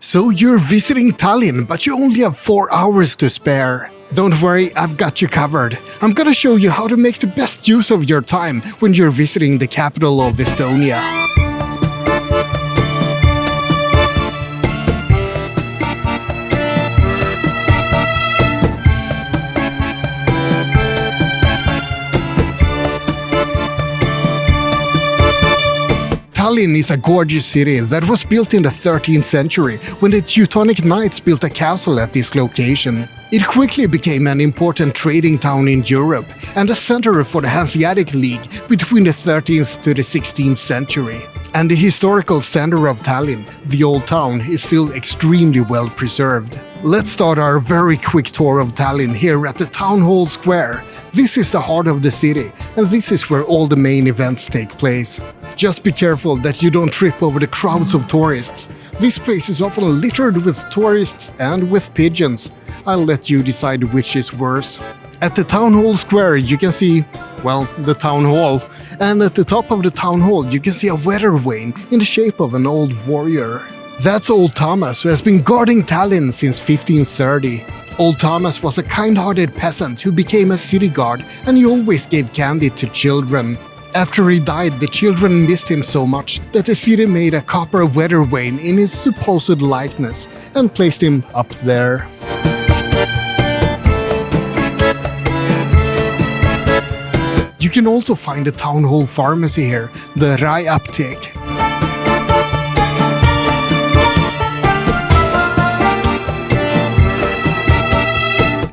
So you're visiting Tallinn, but you only have 4 hours to spare. Don't worry, I've got you covered. I'm gonna show you how to make the best use of your time when you're visiting the capital of Estonia. Tallinn is a gorgeous city that was built in the 13th century when the Teutonic Knights built a castle at this location. It quickly became an important trading town in Europe and a center for the Hanseatic League between the 13th to the 16th century. And the historical center of Tallinn, the Old Town, is still extremely well preserved. Let's start our very quick tour of Tallinn here at the Town Hall Square. This is the heart of the city, and this is where all the main events take place. Just be careful that you don't trip over the crowds of tourists. This place is often littered with tourists and with pigeons. I'll let you decide which is worse. At the Town Hall Square you can see, well, the Town Hall. And at the top of the Town Hall you can see a weather vane in the shape of an old warrior. That's Old Thomas, who has been guarding Tallinn since 1530. Old Thomas was a kind-hearted peasant who became a city guard, and he always gave candy to children. After he died, the children missed him so much that the city made a copper weather vane in his supposed likeness and placed him up there. You can also find a town hall pharmacy here, the Raeapteek.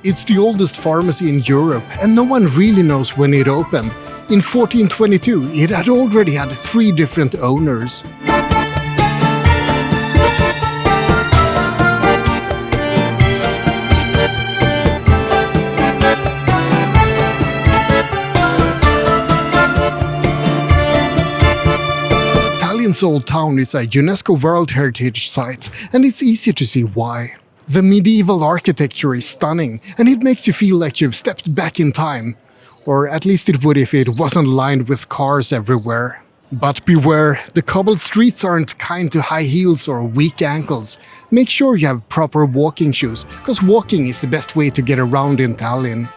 It's the oldest pharmacy in Europe, and no one really knows when it opened. In 1422, it had already had 3 different owners. Tallinn's Old Town is a UNESCO World Heritage Site, and it's easy to see why. The medieval architecture is stunning, and it makes you feel like you've stepped back in time. Or at least it would if it wasn't lined with cars everywhere. But beware, the cobbled streets aren't kind to high heels or weak ankles. Make sure you have proper walking shoes, because walking is the best way to get around in Tallinn.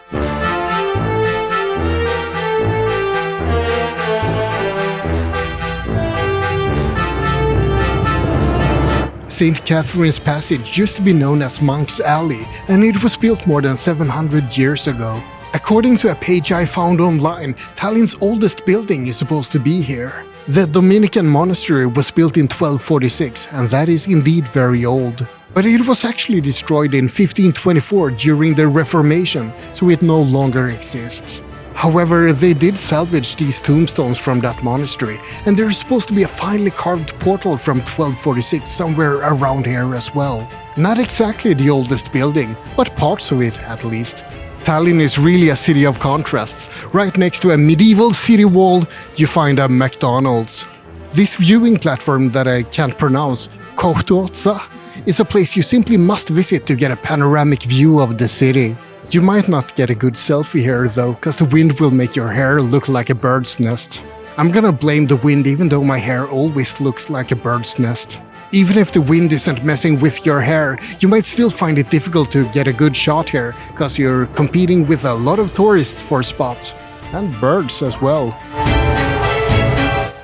St. Catherine's Passage used to be known as Monk's Alley, and it was built more than 700 years ago. According to a page I found online, Tallinn's oldest building is supposed to be here. The Dominican monastery was built in 1246, and that is indeed very old. But it was actually destroyed in 1524 during the Reformation, so it no longer exists. However, they did salvage these tombstones from that monastery, and there's supposed to be a finely carved portal from 1246 somewhere around here as well. Not exactly the oldest building, but parts of it at least. Tallinn is really a city of contrasts. Right next to a medieval city wall, you find a McDonald's. This viewing platform that I can't pronounce, Kohtuotsa, is a place you simply must visit to get a panoramic view of the city. You might not get a good selfie here though, cause the wind will make your hair look like a bird's nest. I'm gonna blame the wind even though my hair always looks like a bird's nest. Even if the wind isn't messing with your hair, you might still find it difficult to get a good shot here, cause you're competing with a lot of tourists for spots. And birds as well.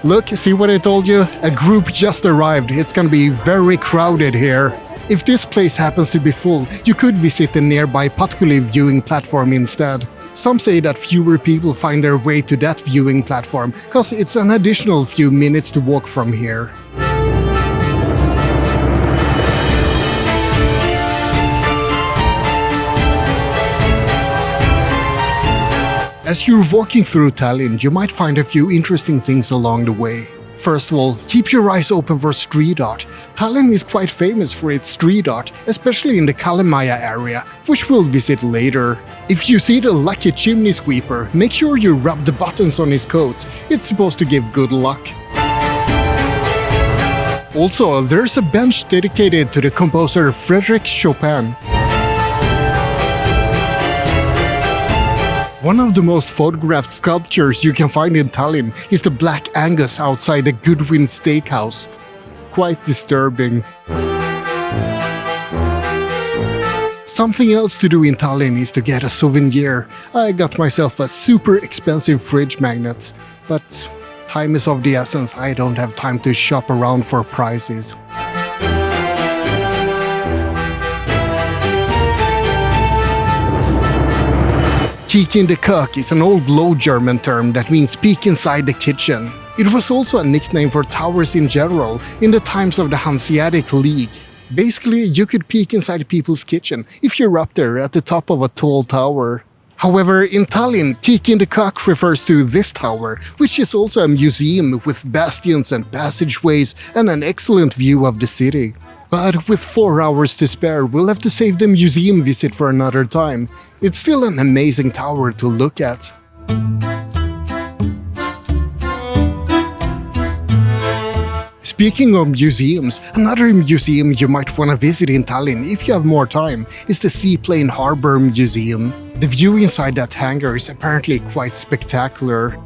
Look, see what I told you? A group just arrived. It's gonna be very crowded here. If this place happens to be full, you could visit the nearby Patkuli viewing platform instead. Some say that fewer people find their way to that viewing platform, cause it's an additional few minutes to walk from here. As you're walking through Tallinn, you might find a few interesting things along the way. First of all, keep your eyes open for street art. Tallinn is quite famous for its street art, especially in the Calamaya area, which we'll visit later. If you see the Lucky Chimney Sweeper, make sure you rub the buttons on his coat. It's supposed to give good luck. Also, there's a bench dedicated to the composer Frédéric Chopin. One of the most photographed sculptures you can find in Tallinn is the Black Angus outside the Goodwin Steakhouse. Quite disturbing. Something else to do in Tallinn is to get a souvenir. I got myself a super expensive fridge magnet, but time is of the essence. I don't have time to shop around for prices. Peek in the Kirk is an old Low German term that means peek inside the kitchen. It was also a nickname for towers in general in the times of the Hanseatic League. Basically, you could peek inside people's kitchen if you're up there at the top of a tall tower. However, in Tallinn, peek in the Kirk refers to this tower, which is also a museum with bastions and passageways and an excellent view of the city. But with 4 hours to spare, we'll have to save the museum visit for another time. It's still an amazing tower to look at. Speaking of museums, another museum you might want to visit in Tallinn if you have more time is the Seaplane Harbour Museum. The view inside that hangar is apparently quite spectacular.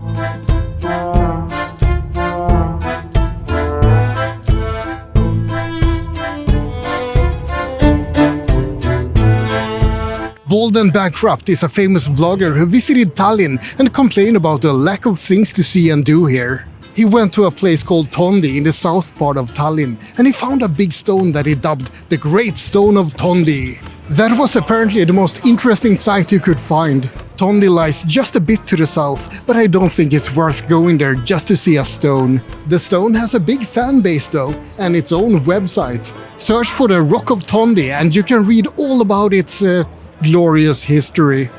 Bald and Bankrupt is a famous vlogger who visited Tallinn and complained about the lack of things to see and do here. He went to a place called Tondi in the south part of Tallinn, and he found a big stone that he dubbed the Great Stone of Tondi. That was apparently the most interesting sight you could find. Tondi lies just a bit to the south, but I don't think it's worth going there just to see a stone. The stone has a big fan base though, and its own website. Search for the Rock of Tondi and you can read all about its glorious history.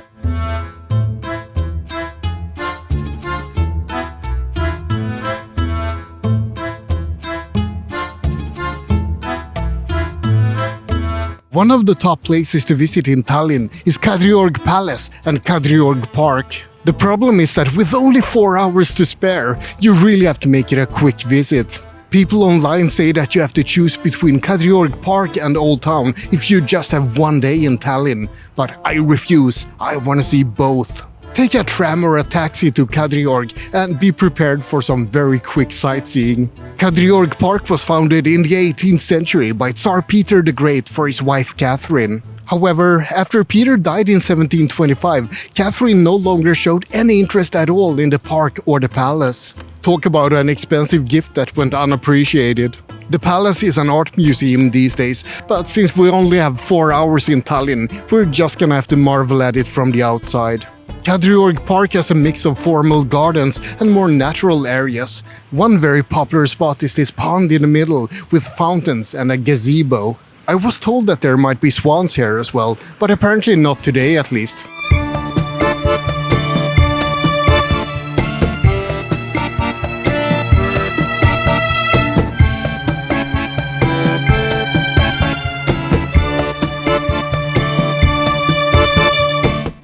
One of the top places to visit in Tallinn is Kadriorg Palace and Kadriorg Park. The problem is that with only 4 hours to spare, you really have to make it a quick visit. People online say that you have to choose between Kadriorg Park and Old Town if you just have one day in Tallinn, but I refuse. I want to see both. Take a tram or a taxi to Kadriorg and be prepared for some very quick sightseeing. Kadriorg Park was founded in the 18th century by Tsar Peter the Great for his wife Catherine. However, after Peter died in 1725, Catherine no longer showed any interest at all in the park or the palace. Talk about an expensive gift that went unappreciated. The palace is an art museum these days, but since we only have 4 hours in Tallinn, we're just gonna have to marvel at it from the outside. Kadriorg Park has a mix of formal gardens and more natural areas. One very popular spot is this pond in the middle with fountains and a gazebo. I was told that there might be swans here as well, but apparently not today at least.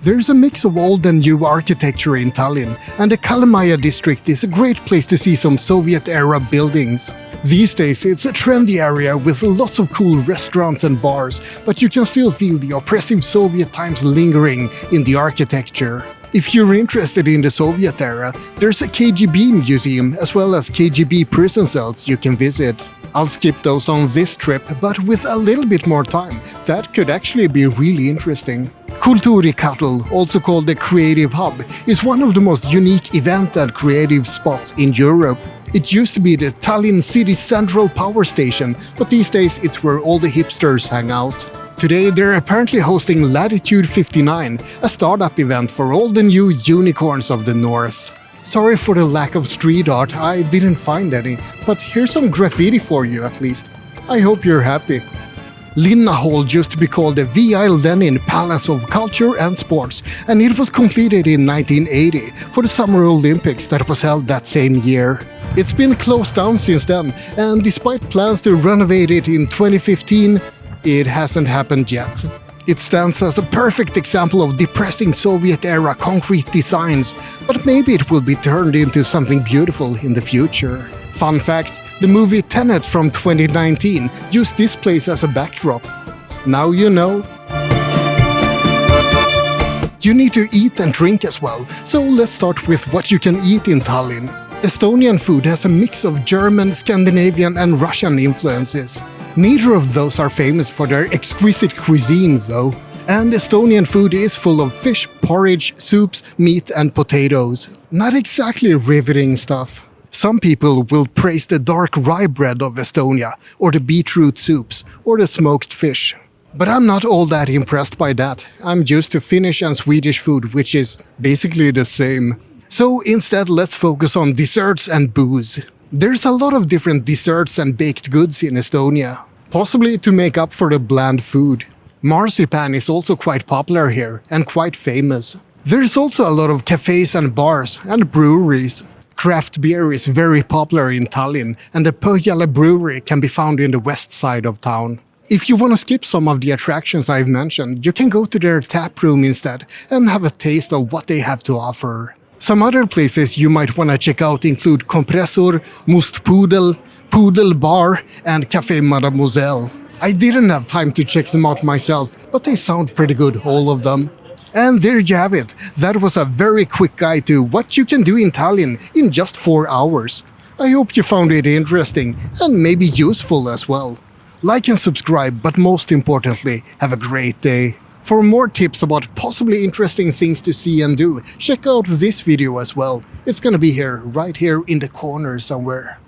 There's a mix of old and new architecture in Tallinn, and the Calamaya District is a great place to see some Soviet-era buildings. These days, it's a trendy area with lots of cool restaurants and bars, but you can still feel the oppressive Soviet times lingering in the architecture. If you're interested in the Soviet era, there's a KGB museum as well as KGB prison cells you can visit. I'll skip those on this trip, but with a little bit more time, that could actually be really interesting. Kulturikatl, also called the Creative Hub, is one of the most unique event and creative spots in Europe. It used to be the Tallinn city's central power station, but these days it's where all the hipsters hang out. Today they're apparently hosting Latitude 59, a startup event for all the new unicorns of the north. Sorry for the lack of street art, I didn't find any, but here's some graffiti for you at least. I hope you're happy. Linna Hall used to be called the V.I. Lenin Palace of Culture and Sports, and it was completed in 1980 for the Summer Olympics that was held that same year. It's been closed down since then, and despite plans to renovate it in 2015, it hasn't happened yet. It stands as a perfect example of depressing Soviet-era concrete designs, but maybe it will be turned into something beautiful in the future. Fun fact, the movie Tenet from 2019 used this place as a backdrop. Now you know. You need to eat and drink as well, so let's start with what you can eat in Tallinn. Estonian food has a mix of German, Scandinavian and Russian influences. Neither of those are famous for their exquisite cuisine though. And Estonian food is full of fish, porridge, soups, meat and potatoes. Not exactly riveting stuff. Some people will praise the dark rye bread of Estonia, or the beetroot soups, or the smoked fish. But I'm not all that impressed by that. I'm used to Finnish and Swedish food, which is basically the same. So instead, let's focus on desserts and booze. There's a lot of different desserts and baked goods in Estonia, possibly to make up for the bland food. Marzipan is also quite popular here and quite famous. There's also a lot of cafes and bars and breweries. Craft beer is very popular in Tallinn, and the Pohjala brewery can be found in the west side of town. If you want to skip some of the attractions I've mentioned, you can go to their tap room instead and have a taste of what they have to offer. Some other places you might want to check out include Kompressor, Mustpudel, Pudel Bar, and Café Mademoiselle. I didn't have time to check them out myself, but they sound pretty good, all of them. And there you have it. That was a very quick guide to what you can do in Tallinn in just 4 hours. I hope you found it interesting and maybe useful as well. Like and subscribe, but most importantly, have a great day. For more tips about possibly interesting things to see and do, check out this video as well. It's gonna be here, right here in the corner somewhere.